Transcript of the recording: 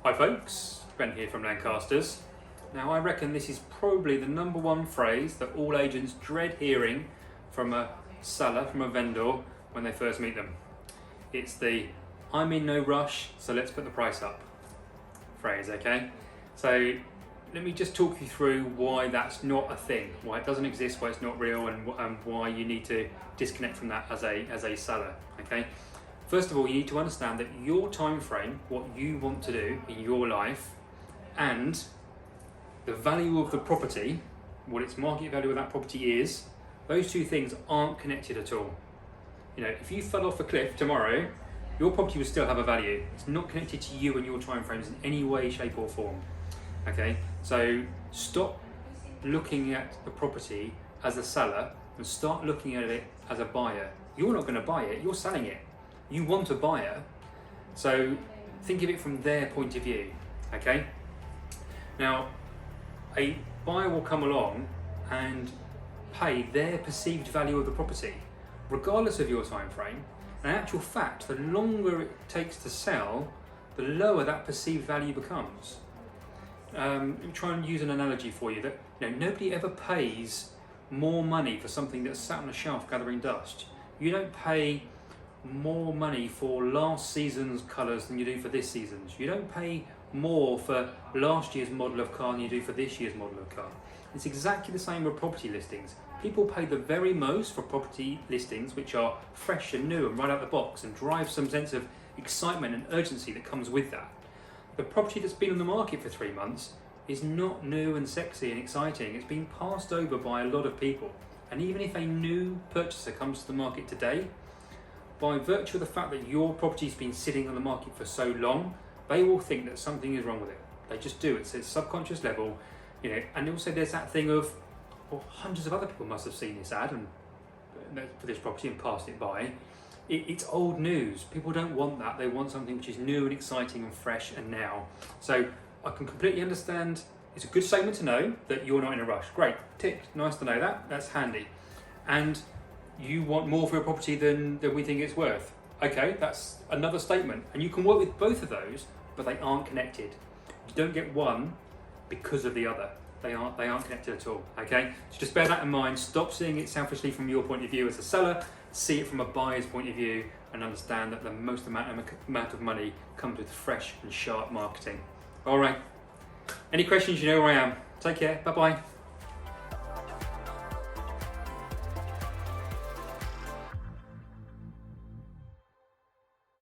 Hi folks, Ben here from Lancasters. Now I reckon this is probably the number one phrase that all agents dread hearing from a seller, from a vendor when they first meet them. It's the "I'm in no rush, so let's put the price up" phrase, okay? So let me just talk you through why that's not a thing, why it doesn't exist, why it's not real, and why you need to disconnect from that as a seller, okay? First of all, you need to understand that your time frame, what you want to do in your life, and the value of the property, what its market value of that property is, those two things aren't connected at all. You know, if you fell off a cliff tomorrow, your property will still have a value. It's not connected to you and your time frames in any way, shape or form. Okay, so stop looking at the property as a seller and start looking at it as a buyer. You're not going to buy it, you're selling it. You want a buyer, so think of it from their point of view, okay? Now, a buyer will come along and pay their perceived value of the property, regardless of your time frame. And in actual fact, the longer it takes to sell, the lower that perceived value becomes. Let me try and use an analogy for you that nobody ever pays more money for something that's sat on a shelf gathering dust. You don't pay more money for last season's colours than you do for this season's. You don't pay more for last year's model of car than you do for this year's model of car. It's exactly the same with property listings. People pay the very most for property listings which are fresh and new and right out the box and drive some sense of excitement and urgency that comes with that. The property that's been on the market for 3 months is not new and sexy and exciting. It's been passed over by a lot of people. And even if a new purchaser comes to the market today, by virtue of the fact that your property's been sitting on the market for so long, they will think that something is wrong with it. They just do. It's a subconscious level, and also there's that thing of, well, hundreds of other people must have seen this ad and for this property and passed it by. It's old news. People don't want that. They want something which is new and exciting and fresh and now. So I can completely understand. It's a good statement to know that you're not in a rush. Great, tick, nice to know that. That's handy. And you want more for your property than we think it's worth. Okay, that's another statement. And you can work with both of those, but they aren't connected. You don't get one because of the other. They aren't connected at all, okay? So just bear that in mind. Stop seeing it selfishly from your point of view as a seller. See it from a buyer's point of view and understand that the most amount of money comes with fresh and sharp marketing. All right. Any questions, you know where I am. Take care. Bye-bye.